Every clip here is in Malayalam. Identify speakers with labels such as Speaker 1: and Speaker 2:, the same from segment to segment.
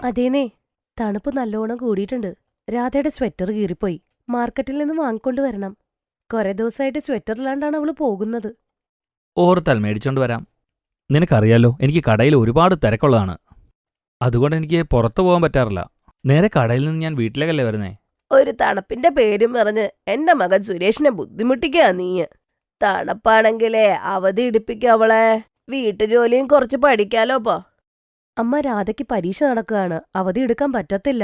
Speaker 1: അതേനേ, തണുപ്പ് നല്ലോണം കൂടിയിട്ടുണ്ട്. രാധയുടെ സ്വെറ്റർ കീറിപ്പോയി. മാർക്കറ്റിൽ നിന്ന് വാങ്ങിക്കൊണ്ടുവരണം. കുറെ ദിവസമായിട്ട് സ്വെറ്ററിലാണ്ടാണ് അവള് പോകുന്നത്.
Speaker 2: ഓർത്താൽ മേടിച്ചോണ്ട് വരാം. നിനക്കറിയാലോ, എനിക്ക് കടയിൽ ഒരുപാട് തിരക്കുള്ളതാണ്. അതുകൊണ്ട് എനിക്ക് പുറത്തു പോകാൻ പറ്റാറില്ല. നേരെ കടയിൽ നിന്ന് ഞാൻ വീട്ടിലേക്കല്ലേ വരുന്നേ.
Speaker 1: ഒരു തണുപ്പിന്റെ പേരും പറഞ്ഞ് എന്റെ മകൻ സുരേഷിനെ ബുദ്ധിമുട്ടിക്കാ നീ. തണുപ്പാണെങ്കിലേ അവധി ഇടിപ്പിക്ക അവളെ. വീട്ടുജോലിയും കുറച്ച് പഠിക്കാലോപ്പോ. അമ്മ, രാധയ്ക്ക് പരീക്ഷ നടക്കുകയാണ്, അവധി എടുക്കാൻ പറ്റത്തില്ല.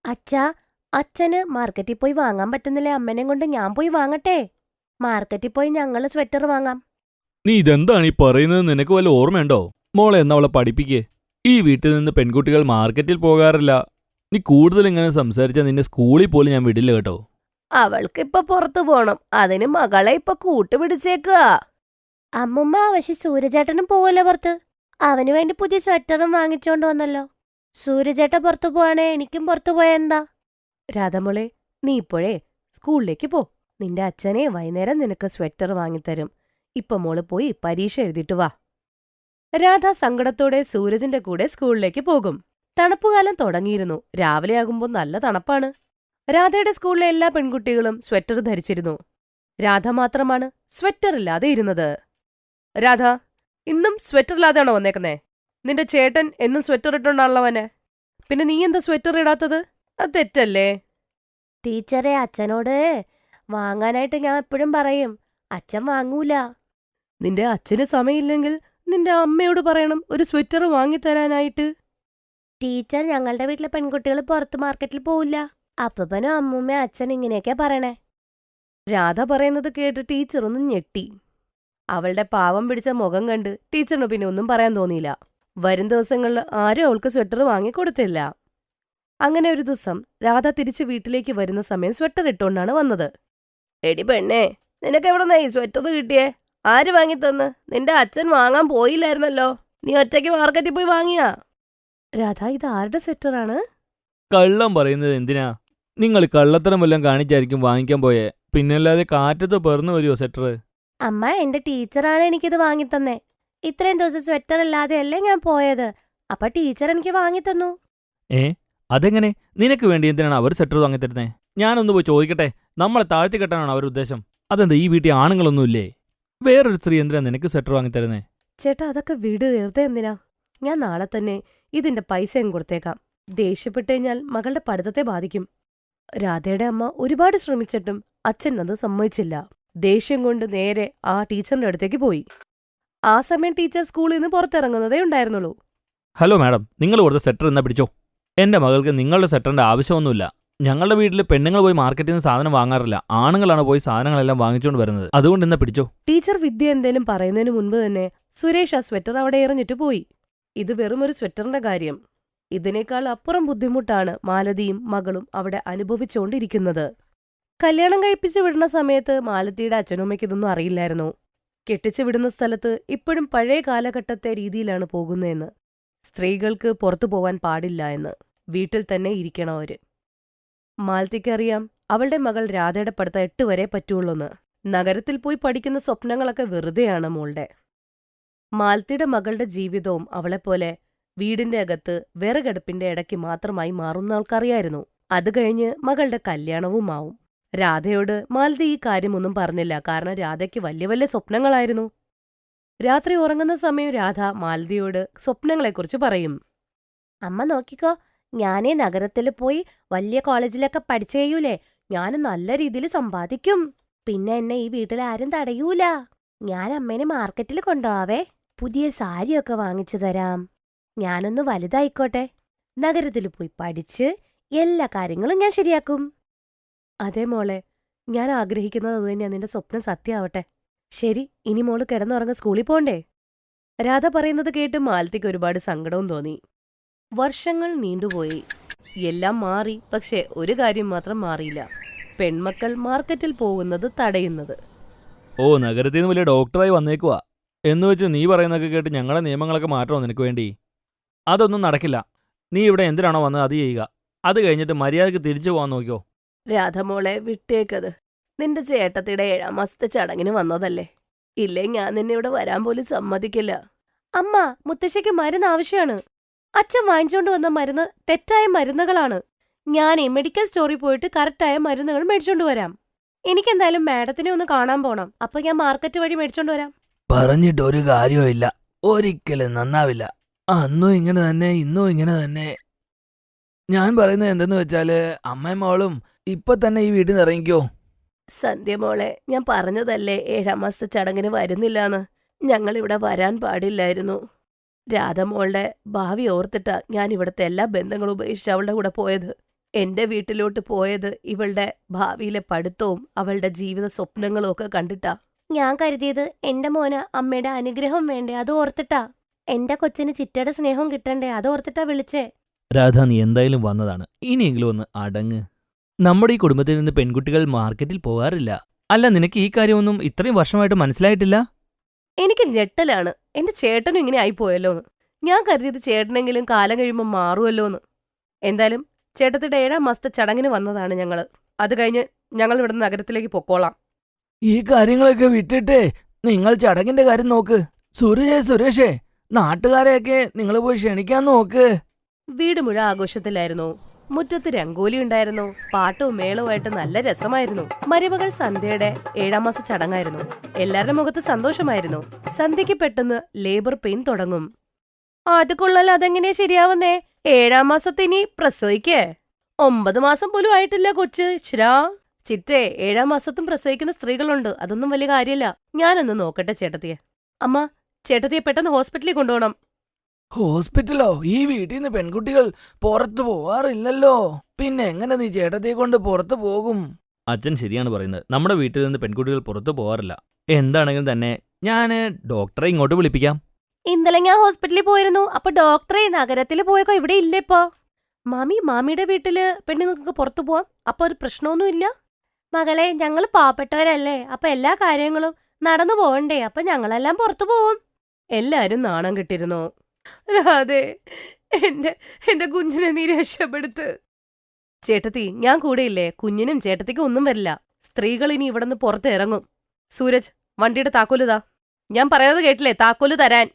Speaker 1: അച്ഛാ, അച്ഛന് മാർക്കറ്റിൽ പോയി വാങ്ങാൻ പറ്റുന്നില്ലേ? അമ്മനെയും കൊണ്ട് ഞാൻ പോയി വാങ്ങട്ടെ? മാർക്കറ്റിൽ പോയി ഞങ്ങള് സ്വെറ്റർ വാങ്ങാം.
Speaker 2: നീ ഇതെന്താണ് ഈ പറയുന്നത്? നിനക്ക് വല്ല ഓർമ്മയുണ്ടോ? മോളെ എന്നാ അവളെ പഠിപ്പിക്കേ. ഈ വീട്ടിൽ നിന്ന് പെൺകുട്ടികൾ മാർക്കറ്റിൽ പോകാറില്ല. നീ കൂടുതൽ ഇങ്ങനെ സംസാരിച്ചാൽ നിന്നെ സ്കൂളിൽ പോലും ഞാൻ വിടില്ല കേട്ടോ.
Speaker 1: അവൾക്കിപ്പൊ പുറത്തു പോണം, അതിന് മകളെ ഇപ്പൊ കൂട്ടുപിടിച്ചേക്കുക. അമ്മുമ്മ, പക്ഷെ സൂര്യചേട്ടനും പോവല്ലോ പുറത്ത്. അവന് വേണ്ടി പുതിയ സ്വെറ്ററും വാങ്ങിച്ചോണ്ട് വന്നല്ലോ. സൂര്യചേട്ടൻ പുറത്തു പോവാണേ എനിക്കും പുറത്തു പോയാ എന്താ? രാധമോളെ, നീ ഇപ്പോഴേ സ്കൂളിലേക്ക് പോ. നിന്റെ അച്ഛനെ വൈകുന്നേരം നിനക്ക് സ്വെറ്റർ വാങ്ങിത്തരും. ഇപ്പൊ മോള് പോയി പരീക്ഷ എഴുതിയിട്ട് വാ. രാധ സങ്കടത്തോടെ സൂരജിന്റെ കൂടെ സ്കൂളിലേക്ക് പോകും. തണുപ്പുകാലം തുടങ്ങിയിരുന്നു. രാവിലെയാകുമ്പോൾ നല്ല തണുപ്പാണ്. രാധയുടെ സ്കൂളിലെ എല്ലാ പെൺകുട്ടികളും സ്വെറ്റർ ധരിച്ചിരുന്നു. രാധ മാത്രമാണ് സ്വെറ്റർ ഇല്ലാതെ ഇരുന്നത്. രാധ, ഇന്നും സ്വെറ്ററില്ലാതെയാണോ വന്നേക്കുന്നേ? നിന്റെ ചേട്ടൻ എന്നും സ്വെറ്റർ ഇട്ടുണ്ടാണല്ലോ. പിന്നെ നീ എന്താ സ്വെറ്റർ ഇടാത്തത്? അത് തെറ്റല്ലേ? ടീച്ചറെ, അച്ഛനോട് വാങ്ങാനായിട്ട് ഞാൻ എപ്പോഴും പറയും. അച്ഛൻ വാങ്ങൂല. നിന്റെ അച്ഛന് സമയമില്ലെങ്കിൽ നിന്റെ അമ്മയോട് പറയണം ഒരു സ്വെറ്റർ വാങ്ങിത്തരാനായിട്ട്. ടീച്ചർ, ഞങ്ങളുടെ വീട്ടിലെ പെൺകുട്ടികൾ പുറത്ത് മാർക്കറ്റിൽ പോവില്ല. അപ്പനും അമ്മൂമ്മയും അച്ഛൻ ഇങ്ങനെയൊക്കെ പറയണേ. രാധ പറയുന്നത് കേട്ട് ടീച്ചർ ഒന്ന് ഞെട്ടി. അവളുടെ പാവം പിടിച്ച മുഖം കണ്ട് ടീച്ചറിന് പിന്നെ ഒന്നും പറയാൻ തോന്നിയില്ല. വരും ദിവസങ്ങളിൽ ആരും അവൾക്ക് സ്വെറ്റർ വാങ്ങിക്കൊടുത്തില്ല. അങ്ങനെ ഒരു ദിവസം രാധ തിരിച്ച് വീട്ടിലേക്ക് വരുന്ന സമയം സ്വെറ്റർ ഇട്ടുകൊണ്ടാണ് വന്നത്. എടി പെണ്ണേ, നിനക്ക് എവിടെന്നാ ഈ സ്വെറ്റർ കിട്ടിയേ? ആര് വാങ്ങിത്തന്ന്? നിന്റെ അച്ഛൻ വാങ്ങാൻ പോയില്ലായിരുന്നല്ലോ. നീ ഒറ്റയ്ക്ക് മാർക്കറ്റിൽ പോയി വാങ്ങിയാ? രാധ, ഇത് ആരുടെ സ്വെറ്ററാണ്?
Speaker 2: കള്ളം പറയുന്നത് എന്തിനാ? നിങ്ങൾ കള്ളത്തരം വല്ലതും കാണിച്ചായിരിക്കും വാങ്ങിക്കാൻ പോയേ. പിന്നല്ലാതെ കാറ്റത്ത് പെറന്നു വരുമോ സ്വെറ്റർ?
Speaker 1: അമ്മ, എന്റെ ടീച്ചറാണ് എനിക്കിത് വാങ്ങിത്തന്നേ. ഇത്രയും ദിവസം സ്വെറ്റർ ഇല്ലാതെയല്ലേ ഞാൻ പോയത്. അപ്പൊ ടീച്ചർ എനിക്ക് വാങ്ങിത്തന്നു.
Speaker 2: അതെങ്ങനെ? നിനക്ക് വേണ്ടി എന്തിനാണ് അവർ സ്വെറ്റർ വാങ്ങിത്തരുന്നേ? ഞാനൊന്ന് പോയി ചോദിക്കട്ടെ. നമ്മളെ താഴ്ത്തി കെട്ടാനാണ് അവരുടെ ഉദ്ദേശം. അതെന്താ, ഈ വീട്ടിൽ ആണുങ്ങളൊന്നുമില്ലേ? വേറൊരു സ്ത്രീ എന്തിനാ നിനക്ക് സ്വെറ്റർ വാങ്ങിത്തരുന്നേ?
Speaker 1: ചേട്ടാ, അതൊക്കെ വിട്, വെറുതെ എന്തിനാ? ഞാൻ നാളെ തന്നെ ഇതിന്റെ പൈസയും കൊടുത്തേക്കാം. ദേഷ്യപ്പെട്ടു കഴിഞ്ഞാൽ മകളുടെ പഠിത്തത്തെ ബാധിക്കും. രാധയുടെ അമ്മ ഒരുപാട് ശ്രമിച്ചിട്ടും അച്ഛൻ അത് സമ്മതിച്ചില്ല. ദേഷ്യം കൊണ്ട് നേരെ ആ ടീച്ചറിന്റെ അടുത്തേക്ക് പോയി. ആ സമയം ടീച്ചർ സ്കൂളിൽ നിന്ന് പുറത്തിറങ്ങുന്നതേ ഉണ്ടായിരുന്നുള്ളൂ.
Speaker 2: ഹലോ മാഡം, നിങ്ങൾ കൊടുത്ത സ്വെറ്റർ എന്നാ പിടിച്ചോ. എന്റെ മകൾക്ക് നിങ്ങളുടെ സ്വെറ്ററിന്റെ ആവശ്യമൊന്നുമില്ല. ഞങ്ങളുടെ വീട്ടിൽ പെണ്ണുങ്ങൾ പോയി മാർക്കറ്റിൽ നിന്ന് സാധനം വാങ്ങാറില്ല. ആണുങ്ങളാണ് പോയി സാധനങ്ങളെല്ലാം വാങ്ങിച്ചുകൊണ്ട് വരുന്നത്. അതുകൊണ്ട് എന്നാ പിടിച്ചോ.
Speaker 1: ടീച്ചർ വിദ്യ എന്തേലും പറയുന്നതിന് മുൻപ് തന്നെ സുരേഷ് ആ സ്വെറ്റർ അവിടെ എറിഞ്ഞിട്ട് പോയി. ഇത് വെറും ഒരു സ്വെറ്ററിന്റെ കാര്യം. ഇതിനേക്കാൾ അപ്പുറം ബുദ്ധിമുട്ടാണ് മാലതിയും മകളും അവിടെ അനുഭവിച്ചുകൊണ്ടിരിക്കുന്നത്. കല്യാണം കഴിപ്പിച്ചു വിടുന്ന സമയത്ത് മാലതിയുടെ അച്ഛനമ്മയ്ക്ക് ഇതൊന്നും അറിയില്ലായിരുന്നു. കെട്ടിച്ചു വിടുന്ന സ്ഥലത്ത് ഇപ്പോഴും പഴയ കാലഘട്ടത്തെ രീതിയിലാണ് പോകുന്നതെന്ന്. സ്ത്രീകൾക്ക് പുറത്തു പോവാൻ പാടില്ല എന്ന്. വീട്ടിൽ തന്നെ ഇരിക്കണം അവര്. മാലതിക്കറിയാം അവളുടെ മകൾ രാധയുടെ പഠിത്തം 8 വരെ പറ്റുള്ളൂന്ന്. നഗരത്തിൽ പോയി പഠിക്കുന്ന സ്വപ്നങ്ങളൊക്കെ വെറുതെയാണ് മോളുടെ. മാലതിയുടെ മകളുടെ ജീവിതവും അവളെപ്പോലെ വീടിന്റെ അകത്ത് വിറകടുപ്പിന്റെ ഇടയ്ക്ക് മാത്രമായി മാറുന്ന ആൾക്കറിയായിരുന്നു. അത് കഴിഞ്ഞ് മകളുടെ കല്യാണവും ആവും. രാധയോട് മാലതി ഈ കാര്യമൊന്നും പറഞ്ഞില്ല. കാരണം രാധയ്ക്ക് വലിയ വലിയ സ്വപ്നങ്ങളായിരുന്നു. രാത്രി ഉറങ്ങുന്ന സമയം രാധ മാലതിയോട് സ്വപ്നങ്ങളെക്കുറിച്ച് പറയും. അമ്മ നോക്കിക്കോ, ഞാനേ നഗരത്തിൽ പോയി വലിയ കോളേജിലൊക്കെ പഠിച്ചു കഴിയൂലേ. ഞാൻ നല്ല രീതിയിൽ സമ്പാദിക്കും. പിന്നെ എന്നെ ഈ വീട്ടിൽ ആരും തടയൂല. ഞാൻ അമ്മേനെ മാർക്കറ്റിൽ കൊണ്ടുപോവേ. പുതിയ സാരിയൊക്കെ വാങ്ങിച്ചു തരാം. ഞാനൊന്ന് വലുതായിക്കോട്ടെ. നഗരത്തിൽ പോയി പഠിച്ച് എല്ലാ കാര്യങ്ങളും ഞാൻ ശരിയാക്കും. അതേ മോളെ, ഞാൻ ആഗ്രഹിക്കുന്നത് അത് തന്നെയാ. നിന്റെ സ്വപ്നം സത്യമാവട്ടെ. ശരി, ഇനി മോള് കിടന്നുറങ്ങ, സ്കൂളിൽ പോണ്ടേ? രാധ പറയുന്നത് കേട്ട് മാലതിക്ക് ഒരുപാട് സങ്കടവും തോന്നി. വർഷങ്ങൾ നീണ്ടുപോയി. എല്ലാം മാറി. പക്ഷെ ഒരു കാര്യം മാത്രം മാറിയില്ല. പെൺമക്കൾ മാർക്കറ്റിൽ പോകുന്നത് തടയുന്നത്.
Speaker 2: ഓ, നഗരത്തിൽ നിന്ന് വലിയ ഡോക്ടറായി വന്നേക്കുവാ എന്ന് വെച്ച് നീ പറയുന്നതൊക്കെ കേട്ട് ഞങ്ങളുടെ നിയമങ്ങളൊക്കെ മാറ്റണോ നിനക്ക് വേണ്ടി? അതൊന്നും നടക്കില്ല. നീ ഇവിടെ എന്തിനാണോ വന്നത് അത് ചെയ്യുക. അത് കഴിഞ്ഞിട്ട് മര്യാദയ്ക്ക് തിരിച്ചു പോകാൻ നോക്കിയോ.
Speaker 1: രാധമോളെ, വിട്ടേക്കത്. നിന്റെ ചേട്ടത്തിയുടെ 7ാം മാസത്തെ ചടങ്ങിന് വന്നതല്ലേ. ഇല്ലേ ഞാൻ നിന്നെ ഇവിടെ വരാൻ പോലും സമ്മതിക്കില്ല. അമ്മ, മുത്തശ്ശിക്ക് മരുന്ന് ആവശ്യമാണ്. അച്ഛൻ വാങ്ങിച്ചുകൊണ്ട് വന്ന മരുന്ന് തെറ്റായ മരുന്നുകളാണ്. ഞാനേ മെഡിക്കൽ സ്റ്റോറിൽ പോയിട്ട് കറക്റ്റായ മരുന്നുകൾ മേടിച്ചോണ്ട് വരാം. എനിക്കെന്തായാലും മാഡത്തിനെ ഒന്ന് കാണാൻ പോണം. അപ്പൊ ഞാൻ മാർക്കറ്റ് വഴി മേടിച്ചോണ്ട് വരാം.
Speaker 2: പറഞ്ഞിട്ട് ഒരു കാര്യവും ഒരിക്കലും നന്നാവില്ല. അന്നും ഇങ്ങനെ തന്നെ, ഇന്നും ഇങ്ങനെ തന്നെ. ഞാൻ പറയുന്നത് എന്തെന്ന് വെച്ചാല് അമ്മയും മോളും ഇപ്പൊ തന്നെ ഈ വീട്ടിൽ നിന്ന് ഇറങ്ങിക്കോ.
Speaker 1: സന്ധ്യ മോളെ, ഞാൻ പറഞ്ഞതല്ലേ 7ാം മാസത്തെ ചടങ്ങിന് വരുന്നില്ലാന്ന്. ഞങ്ങളിവിടെ വരാൻ പാടില്ലായിരുന്നു. രാധമോളുടെ ഭാവി ഓർത്തിട്ടാ ഞാൻ ഇവിടുത്തെ എല്ലാ ബന്ധങ്ങളും ഉപേക്ഷിച്ച് അവളുടെ കൂടെ പോയത്. എന്റെ വീട്ടിലോട്ട് പോയത് ഇവളുടെ ഭാവിയിലെ പഠിത്തവും അവളുടെ ജീവിത സ്വപ്നങ്ങളും ഒക്കെ കണ്ടിട്ടാ. ഞാൻ കരുതിയത് എന്റെ മോന് അമ്മയുടെ അനുഗ്രഹം വേണ്ടേ, അത് ഓർത്തിട്ടാ. എന്റെ കൊച്ചിന് ചിറ്റയുടെ സ്നേഹം കിട്ടണ്ടേ, അത് ഓർത്തിട്ടാ വിളിച്ചേ.
Speaker 2: രാധ, നീ എന്തായാലും വന്നതാണ്, ഇനിയെങ്കിലും ഒന്ന് അടങ്ങ്. നമ്മുടെ ഈ കുടുംബത്തിൽ നിന്ന് പെൺകുട്ടികൾ മാർക്കറ്റിൽ പോകാറില്ല. അല്ല, നിനക്ക് ഈ കാര്യമൊന്നും ഇത്രയും വർഷമായിട്ട് മനസ്സിലായിട്ടില്ല?
Speaker 1: എനിക്ക് ഞെട്ടലാണ്, എന്റെ ചേട്ടനും ഇങ്ങനെ ആയിപ്പോയല്ലോന്ന്. ഞാൻ കരുതിയത് ചേട്ടനെങ്കിലും കാലം കഴിയുമ്പോൾ മാറുമല്ലോന്ന്. എന്തായാലും ചേട്ടത്തിന്റെ 7ാം മാസത്തെ ചടങ്ങിന് വന്നതാണ് ഞങ്ങള്. അത് കഴിഞ്ഞ് ഞങ്ങൾ ഇവിടെ നഗരത്തിലേക്ക് പൊക്കോളാം.
Speaker 2: ഈ കാര്യങ്ങളൊക്കെ വിട്ടിട്ടേ നിങ്ങൾ ചടങ്ങിന്റെ കാര്യം നോക്ക്. സുരേഷേ, നാട്ടുകാരെയൊക്കെ നിങ്ങൾ പോയി ക്ഷണിക്കാൻ നോക്ക്.
Speaker 1: വീട് മുഴുവൻ ആഘോഷത്തിലായിരുന്നു. മുറ്റത്ത് രംഗോലി ഉണ്ടായിരുന്നു. പാട്ടും മേളവുമായിട്ട് നല്ല രസമായിരുന്നു. മരുമകൾ സന്ധ്യയുടെ 7ാം മാസ ചടങ്ങായിരുന്നു. എല്ലാവരുടെ മുഖത്ത് സന്തോഷമായിരുന്നു. സന്ധ്യയ്ക്ക് പെട്ടെന്ന് ലേബർ പെയിൻ തുടങ്ങും. അത് കൊള്ളാൽ, അതെങ്ങനെയാ ശരിയാവുന്നേ? 7ാം മാസത്തിനി പ്രസവിക്കേ? 9 മാസം പോലും ആയിട്ടില്ല കൊച്ച്. ചിറ്റേ, 7ാം മാസത്തും പ്രസവിക്കുന്ന സ്ത്രീകളുണ്ട്. അതൊന്നും വലിയ കാര്യമില്ല. ഞാനൊന്ന് നോക്കട്ടെ ചേട്ടത്തിയെ. അമ്മ, ചേട്ടത്തിയെ പെട്ടെന്ന് ഹോസ്പിറ്റലിൽ കൊണ്ടുപോകണം.
Speaker 2: ഹോസ്പിറ്റലോ? ഈ വീട്ടിൽ നിന്ന് പെൺകുട്ടികൾ പുറത്തു പോവാറില്ലല്ലോ. പിന്നെ എങ്ങനെ നീ ചേട്ടത്തെ കൊണ്ട് പുറത്തു പോകും? അച്ഛൻ ശരിയാണ് പറയുന്നത്. നമ്മുടെ വീട്ടിൽ നിന്ന് പെൺകുട്ടികൾ പുറത്തു പോവാറില്ല. എന്താണെങ്കിലും തന്നെ ഞാൻ ഡോക്ടറെ ഇങ്ങോട്ട് വിളിപ്പിക്കാം.
Speaker 1: ഇന്നലെ ഞാൻ ഹോസ്പിറ്റലിൽ പോയിരുന്നു. അപ്പൊ ഡോക്ടറെ നഗരത്തിൽ പോയേക്കോ, ഇവിടെ ഇല്ല ഇപ്പൊ. മാമിയുടെ വീട്ടില് പെണ്ണുങ്ങൾക്ക് പുറത്തു പോവാം. അപ്പൊ ഒരു പ്രശ്നമൊന്നുമില്ല. മകളെ, ഞങ്ങള് പാവപ്പെട്ടവരല്ലേ, അപ്പൊ എല്ലാ കാര്യങ്ങളും നടന്നു പോവണ്ടേ, അപ്പൊ ഞങ്ങളെല്ലാം പുറത്തു പോവും. എല്ലാരും നാണം കെട്ടിരുന്നു. രാധേ, എന്റെ കുഞ്ഞിനെ നീ രക്ഷപ്പെടുത്ത്. ചേട്ടത്തി, ഞാൻ കൂടെയില്ലേ? കുഞ്ഞിനും ചേട്ടത്തിക്കും ഒന്നും വരില്ല. സ്ത്രീകൾ ഇനി ഇവിടുന്ന് പുറത്ത് ഇറങ്ങും. സൂരജ്, വണ്ടിയുടെ താക്കോലുതാ. ഞാൻ പറയുന്നത് കേട്ടില്ലേ? താക്കോല് തരാൻ.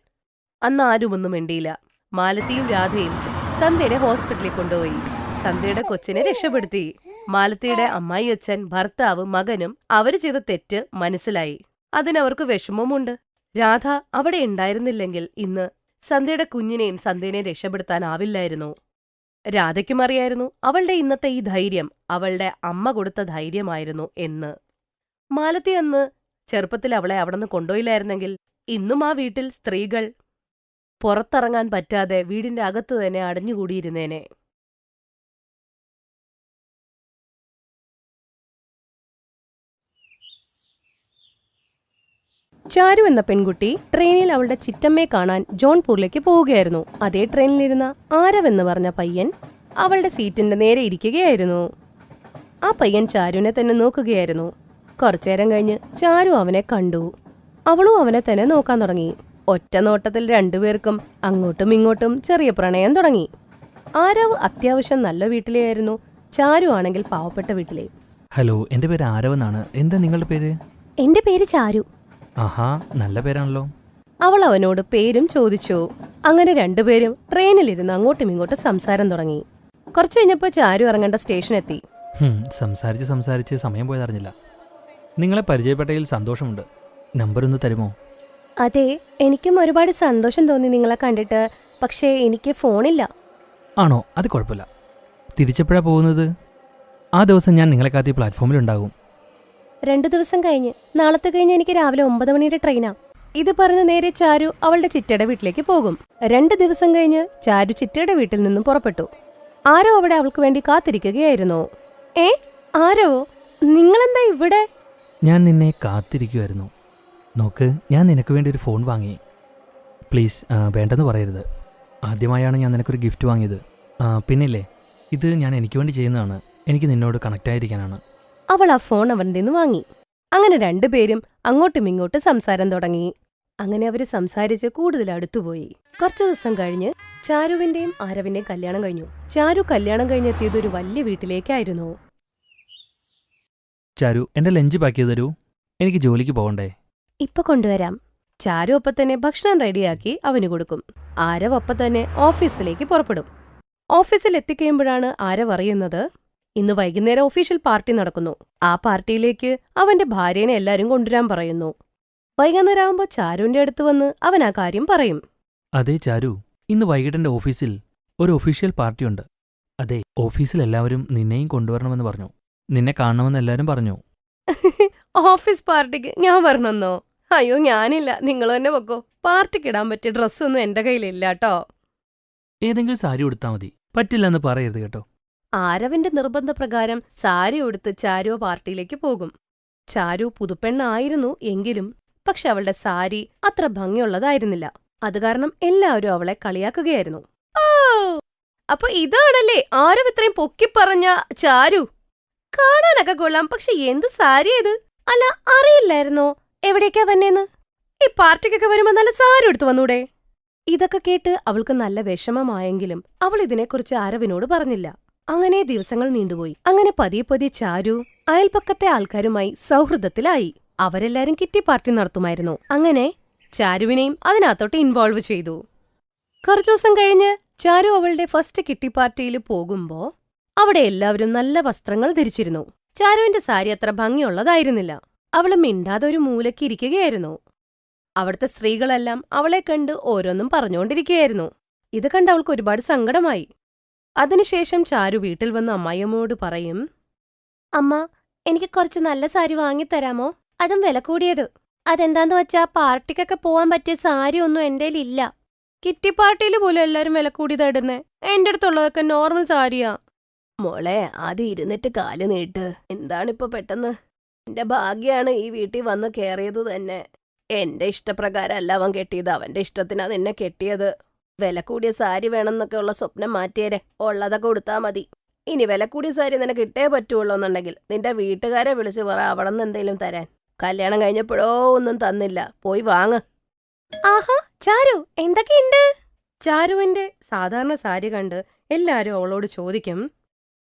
Speaker 1: അന്ന് ആരും ഒന്നും മിണ്ടിയില്ല. മാലത്തിയും രാധയും സന്ധ്യനെ ഹോസ്പിറ്റലിൽ കൊണ്ടുപോയി. സന്ധ്യയുടെ കൊച്ചിനെ രക്ഷപ്പെടുത്തി. മാലത്തിയുടെ അമ്മായി അച്ഛൻ, ഭർത്താവ്, മകനും അവര് ചെയ്ത തെറ്റ് മനസ്സിലായി. അതിനവർക്ക് വിഷമമുണ്ട്. രാധ അവിടെ ഉണ്ടായിരുന്നില്ലെങ്കിൽ ഇന്ന് സന്ധ്യയുടെ കുഞ്ഞിനെയും സന്ധ്യനെയും രക്ഷപ്പെടുത്താനാവില്ലായിരുന്നു. രാധയ്ക്കും അറിയായിരുന്നു അവളുടെ ഇന്നത്തെ ഈ ധൈര്യം അവളുടെ അമ്മ കൊടുത്ത ധൈര്യമായിരുന്നു എന്ന്. മാലത്തി അന്ന് ചെറുപ്പത്തിൽ അവളെ അവിടുന്ന് കൊണ്ടുപോയില്ലായിരുന്നെങ്കിൽ ഇന്നും ആ വീട്ടിൽ സ്ത്രീകൾ പുറത്തിറങ്ങാൻ പറ്റാതെ വീടിന്റെ അകത്ത് തന്നെ അടഞ്ഞുകൂടിയിരുന്നേനെ. ചാരു എന്ന പെൺകുട്ടി ട്രെയിനിൽ അവളുടെ ചിറ്റമ്മയെ കാണാൻ ജോൺപൂരിലേക്ക് പോവുകയായിരുന്നു. അതേ ട്രെയിനിലിരുന്ന ആരവ് എന്ന് പറഞ്ഞ പയ്യൻ അവളുടെ സീറ്റിന്റെ നേരെ ഇരിക്കുകയായിരുന്നു. ആ പയ്യൻ ചാരുവിനെ തന്നെ നോക്കുകയായിരുന്നു. കുറച്ചേരം കഴിഞ്ഞ് ചാരു അവനെ കണ്ടു. അവളും അവനെ തന്നെ നോക്കാൻ തുടങ്ങി. ഒറ്റ നോട്ടത്തിൽ രണ്ടുപേർക്കും അങ്ങോട്ടും ഇങ്ങോട്ടും ചെറിയ പ്രണയം തുടങ്ങി. ആരവ് അത്യാവശ്യം നല്ല വീട്ടിലെയായിരുന്നു. ചാരു ആണെങ്കിൽ പാവപ്പെട്ട വീട്ടിലെ.
Speaker 2: ഹലോ, എന്റെ പേര് ആരവെന്നാണ്. എന്താ നിങ്ങളുടെ പേര്?
Speaker 1: എന്റെ പേര് ചാരു.
Speaker 2: ആഹാ, നല്ല പേരാണല്ലോ.
Speaker 1: അവൾ അവനോട് പേരും ചോദിച്ചു. അങ്ങനെ രണ്ടുപേരും ട്രെയിനിലിരുന്ന് അങ്ങോട്ടും ഇങ്ങോട്ടും സംസാരം തുടങ്ങി. കുറച്ചു കഴിഞ്ഞപ്പോ ചാരു ഇറങ്ങേണ്ട സ്റ്റേഷനെത്തി.
Speaker 2: സംസാരിച്ച് സമയം പോയതറിഞ്ഞില്ല. നിങ്ങളെ പരിചയപ്പെട്ടതിൽ സന്തോഷമുണ്ട്. നമ്പർ ഒന്ന് തരുമോ?
Speaker 1: അതെ, എനിക്കും ഒരുപാട് സന്തോഷം തോന്നി നിങ്ങളെ കണ്ടിട്ട്. പക്ഷേ എനിക്ക് ഫോണില്ല.
Speaker 2: ആണോ? അത് കുഴപ്പമില്ല. തിരിച്ചെപ്പോഴാ പോകുന്നത്? ആ ദിവസം ഞാൻ നിങ്ങളെ കാത്തി പ്ലാറ്റ്ഫോമിലുണ്ടാകും.
Speaker 1: 2 ദിവസം കഴിഞ്ഞ്. നാളത്തെ കഴിഞ്ഞ് എനിക്ക് രാവിലെ 9 മണിയുടെ ട്രെയിനാ. ഇത് പറഞ്ഞ് നേരെ ചാരു അവളുടെ ചിറ്റയുടെ വീട്ടിലേക്ക് പോകും. 2 ദിവസം കഴിഞ്ഞ് ചാരു ചിറ്റയുടെ വീട്ടിൽ നിന്നും പുറപ്പെട്ടു. ആരോ അവിടെ അവൾക്ക് വേണ്ടി കാത്തിരിക്കുകയായിരുന്നു. ആരോ, നിങ്ങളെന്താ ഇവിടെ?
Speaker 2: ഞാൻ നിന്നെ കാത്തിരിക്കുമായിരുന്നു. നോക്ക്, ഞാൻ നിനക്ക് വേണ്ടി ഒരു ഫോൺ വാങ്ങി. പ്ലീസ്, വേണ്ടെന്ന് പറയരുത്. ആദ്യമായാണ് ഞാൻ നിനക്കൊരു ഗിഫ്റ്റ് വാങ്ങിയത്. പിന്നില്ലേ, ഇത് ഞാൻ എനിക്ക് വേണ്ടി ചെയ്യുന്നതാണ്. എനിക്ക് നിന്നോട് കണക്റ്റ് ആയിരിക്കാനാണ്.
Speaker 1: അവൾ ആ ഫോൺ അവൻ്റെ നിന്ന് വാങ്ങി. അങ്ങനെ രണ്ടുപേരും അങ്ങോട്ടും ഇങ്ങോട്ടും സംസാരം തുടങ്ങി. അങ്ങനെ അവര് സംസാരിച്ച് കൂടുതൽ അടുത്തുപോയി. കുറച്ചു ദിവസം കഴിഞ്ഞ് ചാരുവിന്റെയും ആരവിന്റെയും കല്യാണം കഴിഞ്ഞു. ചാരു കല്യാണം കഴിഞ്ഞെത്തിയത് ഒരു വലിയ വീട്ടിലേക്കായിരുന്നു.
Speaker 2: ചാരു, എന്റെ ലഞ്ച് പാക്ക് ചെയ്ത് തരൂ. എനിക്ക് ജോലിക്ക് പോകണ്ടേ?
Speaker 1: ഇപ്പൊ കൊണ്ടുവരാം. ചാരു ഒപ്പം തന്നെ ഭക്ഷണം റെഡിയാക്കി അവന് കൊടുക്കും. ആരവ് ഒപ്പം തന്നെ ഓഫീസിലേക്ക് പുറപ്പെടും. ഓഫീസിൽ എത്തിക്കഴിയുമ്പോഴാണ് ആരവ് അറിയുന്നത് ഇന്ന് വൈകുന്നേരം ഒഫീഷ്യൽ പാർട്ടി നടക്കുന്നു. ആ പാർട്ടിയിലേക്ക് അവന്റെ ഭാര്യേനെ എല്ലാരും കൊണ്ടുവരാൻ പറയുന്നു. വൈകുന്നേരം ആവുമ്പോ ചാരുവിന്റെ അടുത്ത് വന്ന് അവൻ ആ കാര്യം പറയും.
Speaker 2: അതെ ചാരു, ഇന്ന് വൈകിട്ട് എന്റെ ഓഫീസിൽ ഒരു ഒഫീഷ്യൽ പാർട്ടിയുണ്ട്. അതെ, ഓഫീസിൽ എല്ലാവരും നിന്നെയും കൊണ്ടുവരണമെന്ന് പറഞ്ഞു. നിന്നെ കാണണമെന്ന് എല്ലാവരും പറഞ്ഞു.
Speaker 1: ഓഫീസ് പാർട്ടിക്ക് ഞാൻ വരണമെന്നോ? അയ്യോ, ഞാനില്ല, നിങ്ങൾ തന്നെ വെക്കോ. പാർട്ടിക്കിടാൻ പറ്റിയ ഡ്രസ്സൊന്നും എന്റെ കയ്യിലില്ല കേട്ടോ.
Speaker 2: ഏതെങ്കിലും സാരി ഉടുത്താൽ മതി. പറ്റില്ലെന്ന് പറയരുത് കേട്ടോ.
Speaker 1: ആരവിന്റെ നിർബന്ധപ്രകാരം സാരി ഉടുത്ത് ചാരു പാർട്ടിയിലേക്ക് പോകും. ചാരു പുതുപ്പെണ്ണായിരുന്നു എങ്കിലും പക്ഷെ അവളുടെ സാരി അത്ര ഭംഗിയുള്ളതായിരുന്നില്ല. അത് കാരണം എല്ലാവരും അവളെ കളിയാക്കുകയായിരുന്നു. ഓ, അപ്പൊ ഇതാണല്ലേ ആരവ് ഇത്രയും പൊക്കിപ്പറഞ്ഞ ചാരു? കാണാനൊക്കെ കൊള്ളാം, പക്ഷെ എന്ത് സാരിയാ ഇത്? അല്ല, അറിയില്ലായിരുന്നോ എവിടേക്കാ വന്നേന്ന്? ഈ പാർട്ടിക്കൊക്കെ വരുമ്പോ നല്ല സാരി എടുത്തു വന്നൂടെ? ഇതൊക്കെ കേട്ട് അവൾക്ക് നല്ല വിഷമമായെങ്കിലും അവൾ ഇതിനെക്കുറിച്ച് ആരവിനോട് പറഞ്ഞില്ല. അങ്ങനെ ദിവസങ്ങൾ നീണ്ടുപോയി. അങ്ങനെ പതിയെ പതിയെ ചാരു അയൽപക്കത്തെ ആൾക്കാരുമായി സൗഹൃദത്തിലായി. അവരെല്ലാരും കിറ്റി പാർട്ടി നടത്തുമായിരുന്നു. അങ്ങനെ ചാരുവിനെയും അതിനകത്തോട്ട് ഇൻവോൾവ് ചെയ്തു. കുറച്ചു ദിവസം കഴിഞ്ഞ് ചാരു അവളുടെ ഫസ്റ്റ് കിറ്റി പാർട്ടിയിൽ പോകുമ്പോ അവിടെ എല്ലാവരും നല്ല വസ്ത്രങ്ങൾ ധരിച്ചിരുന്നു. ചാരുവിന്റെ സാരി അത്ര ഭംഗിയുള്ളതായിരുന്നില്ല. അവള് മിണ്ടാതെ ഒരു മൂലയ്ക്ക് ഇരിക്കുകയായിരുന്നു. അവിടുത്തെ സ്ത്രീകളെല്ലാം അവളെ കണ്ട് ഓരോന്നും പറഞ്ഞുകൊണ്ടിരിക്കുകയായിരുന്നു. ഇത് കണ്ട് അവൾക്ക് ഒരുപാട് സങ്കടമായി. അതിനുശേഷം ചാരു വീട്ടിൽ വന്ന് അമ്മായിയമ്മയോട് പറയും, അമ്മ, എനിക്ക് കുറച്ച് നല്ല സാരി വാങ്ങിത്തരാമോ? അതും വില കൂടിയത്. അതെന്താന്ന് വെച്ചാ പാർട്ടിക്കൊക്കെ പോവാൻ പറ്റിയ സാരി ഒന്നും എന്റേലില്ല. കിറ്റി പാർട്ടിയിൽ പോലും എല്ലാരും വില കൂടിയതാ ഇടുന്നേ. എന്റെ അടുത്തുള്ളതൊക്കെ നോർമൽ സാരിയാ. മോളെ, ആദ്യം ഇരുന്നിട്ട് കാല് നീട്ട്. എന്താണിപ്പോ പെട്ടെന്ന്? എന്റെ ഭാഗ്യാണ് ഈ വീട്ടിൽ വന്ന് കേറിയത് തന്നെ. എന്റെ ഇഷ്ടപ്രകാരം അല്ല അവൻ കെട്ടിയത്, അവന്റെ ഇഷ്ടത്തിനാ നിന്നെ കെട്ടിയത്. വില കൂടിയ സാരി വേണമെന്നൊക്കെ ഉള്ള സ്വപ്നം മാറ്റിയേരെ. ഉള്ളതൊക്കെ കൊടുത്താ മതി. ഇനി വില കൂടിയ സാരി നിനക്ക് കിട്ടേ പറ്റുള്ളൂ എന്നുണ്ടെങ്കിൽ നിന്റെ വീട്ടുകാരെ വിളിച്ച് പറ അവിടെ നിന്ന് എന്തെങ്കിലും തരാൻ. കല്യാണം കഴിഞ്ഞപ്പോഴോ ഒന്നും തന്നില്ല, പോയി വാങ്ങ്. ആഹാ, ചാരു എന്തൊക്കെയുണ്ട്? ചാരുവിന്റെ സാധാരണ സാരി കണ്ട് എല്ലാരും അവളോട് ചോദിക്കും,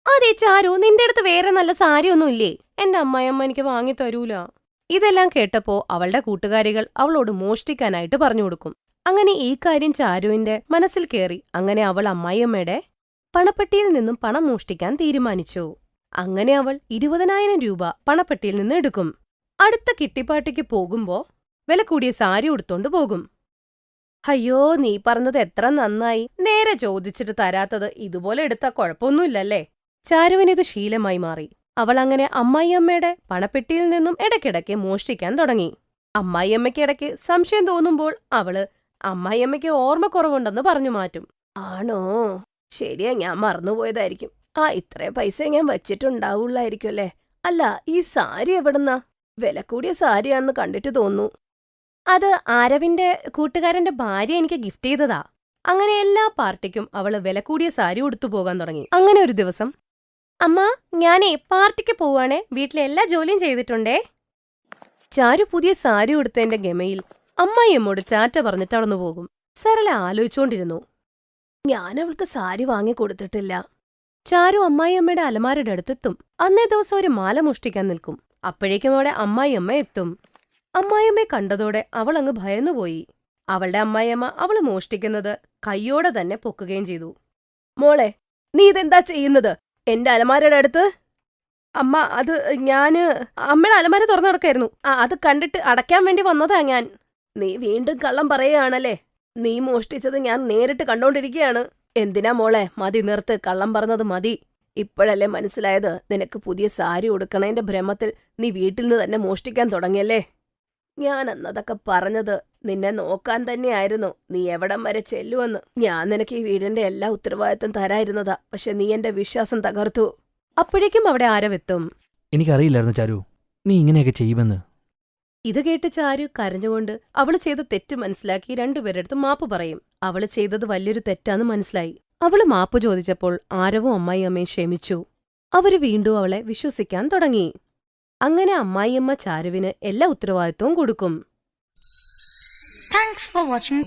Speaker 1: അതെ ചാരു, നിന്റെ അടുത്ത് വേറെ നല്ല സാരിയൊന്നും ഇല്ലേ? എന്റെ അമ്മായിയമ്മ എനിക്ക് വാങ്ങി തരൂല. ഇതെല്ലാം കേട്ടപ്പോ അവളുടെ കൂട്ടുകാരികൾ അവളോട് മോഷ്ടിക്കാനായിട്ട് പറഞ്ഞു കൊടുക്കും. അങ്ങനെ ഈ കാര്യം ചാരുവിന്റെ മനസ്സിൽ കയറി. അങ്ങനെ അവൾ അമ്മായിയമ്മയുടെ പണപ്പെട്ടിയിൽ നിന്നും പണം മോഷ്ടിക്കാൻ തീരുമാനിച്ചു. അങ്ങനെ അവൾ 20,000 രൂപ പണപ്പെട്ടിയിൽ നിന്ന് എടുക്കും. അടുത്ത കിട്ടിപ്പാട്ടിക്ക് പോകുമ്പോ വില കൂടിയ സാരി ഉടുത്തോണ്ട് പോകും. അയ്യോ, നീ പറഞ്ഞത് എത്ര നന്നായി. നേരെ ചോദിച്ചിട്ട് തരാത്തത്. ഇതുപോലെ എടുത്താ കുഴപ്പമൊന്നുമില്ലല്ലേ? ചാരുവിനിത് ശീലമായി മാറി. അവൾ അങ്ങനെ അമ്മായിയമ്മയുടെ പണപ്പെട്ടിയിൽ നിന്നും ഇടയ്ക്കിടയ്ക്ക് മോഷ്ടിക്കാൻ തുടങ്ങി. അമ്മായിയമ്മയ്ക്ക് ഇടയ്ക്ക് സംശയം തോന്നുമ്പോൾ അവള് അമ്മായിയമ്മയ്ക്ക് ഓർമ്മക്കുറവുണ്ടെന്ന് പറഞ്ഞു മാറ്റും. ആണോ, ശരിയാ, ഞാൻ മറന്നുപോയതായിരിക്കും. ഇത്രേ പൈസ ഞാൻ വച്ചിട്ടുണ്ടാവുള്ളായിരിക്കും അല്ലേ? അല്ല, ഈ സാരി എവിടുന്നാ? വില കൂടിയ സാരിയാണെന്ന് കണ്ടിട്ട് തോന്നുന്നു. അത് ആരവിന്റെ കൂട്ടുകാരന്റെ ഭാര്യ എനിക്ക് ഗിഫ്റ്റ് ചെയ്തതാ. അങ്ങനെ എല്ലാ പാർട്ടിക്കും അവള് വില കൂടിയ സാരി ഉടുത്തു പോകാൻ തുടങ്ങി. അങ്ങനെ ഒരു ദിവസം, അമ്മ, ഞാനേ പാർട്ടിക്ക് പോവാണേ, വീട്ടിലെ എല്ലാ ജോലിയും ചെയ്തിട്ടുണ്ടേ. ചാരു പുതിയ സാരി ഉടുത്തതിന്റെ ഗമയിൽ അമ്മായിയമ്മോട് ടാറ്റ പറഞ്ഞിട്ട് അവിടുന്ന് പോകും. സരള ആലോചിച്ചോണ്ടിരുന്നു, ഞാൻ അവൾക്ക് സാരി വാങ്ങി കൊടുത്തിട്ടില്ല. ചാരു അമ്മായിയമ്മയുടെ അലമാരയുടെ അടുത്തെത്തും. അന്നേ ദിവസം ഒരു മാല മോഷ്ടിക്കാൻ നിൽക്കും. അപ്പോഴേക്കും അവിടെ അമ്മായിയമ്മ എത്തും. അമ്മായിയമ്മയെ കണ്ടതോടെ അവൾ അങ്ങ് ഭയന്നുപോയി. അവളുടെ അമ്മായിയമ്മ അവള് മോഷ്ടിക്കുന്നത് കയ്യോടെ തന്നെ പൊക്കുകയും ചെയ്തു. മോളെ, നീ ഇതെന്താ ചെയ്യുന്നത്? എന്റെ അലമാരയുടെ അടുത്ത്? അമ്മ, അത് ഞാന് അമ്മയുടെ അലമാര തുറന്നു കിടക്കായിരുന്നു. അത് കണ്ടിട്ട് അടയ്ക്കാൻ വേണ്ടി വന്നതാ ഞാൻ. നീ വീണ്ടും കള്ളം പറയുകയാണല്ലേ? നീ മോഷ്ടിച്ചത് ഞാൻ നേരിട്ട് കണ്ടോണ്ടിരിക്കുകയാണ്. എന്തിനാ മോളെ, മതി നിർത്ത്, കള്ളം പറഞ്ഞത് മതി. ഇപ്പോഴല്ലേ മനസ്സിലായത് നിനക്ക് പുതിയ സാരി ഉടുക്കണേന്റെ ഭ്രമത്തിൽ നീ വീട്ടിൽ നിന്ന് തന്നെ മോഷ്ടിക്കാൻ തുടങ്ങിയല്ലേ? ഞാൻ അന്നതൊക്കെ പറഞ്ഞത് നിന്നെ നോക്കാൻ തന്നെയായിരുന്നു, നീ എവിടം വരെ ചെല്ലുവെന്ന്. ഞാൻ നിനക്ക് ഈ വീടിന്റെ എല്ലാ ഉത്തരവാദിത്തം തരായിരുന്നതാ, പക്ഷെ നീ എന്റെ വിശ്വാസം തകർത്തു. അപ്പോഴേക്കും അവിടെ ആരവെത്തും.
Speaker 2: എനിക്കറിയില്ലായിരുന്നു ചാരു, നീ ഇങ്ങനെയൊക്കെ ചെയ്യുമെന്ന്.
Speaker 1: ഇത് കേട്ട് ചാരു കരഞ്ഞുകൊണ്ട് അവള് ചെയ്ത തെറ്റ് മനസ്സിലാക്കി രണ്ടുപേരെടുത്ത് മാപ്പ് പറയും. അവള് ചെയ്തത് വലിയൊരു തെറ്റാന്ന് മനസ്സിലായി. അവള് മാപ്പ് ചോദിച്ചപ്പോൾ ആരവും അമ്മായിയമ്മയും ക്ഷമിച്ചു. അവര് വീണ്ടും അവളെ വിശ്വസിക്കാൻ തുടങ്ങി. അങ്ങനെ അമ്മായിയമ്മ ചാരുവിന് എല്ലാ ഉത്തരവാദിത്വവും കൊടുക്കും.
Speaker 3: Thanks for watching.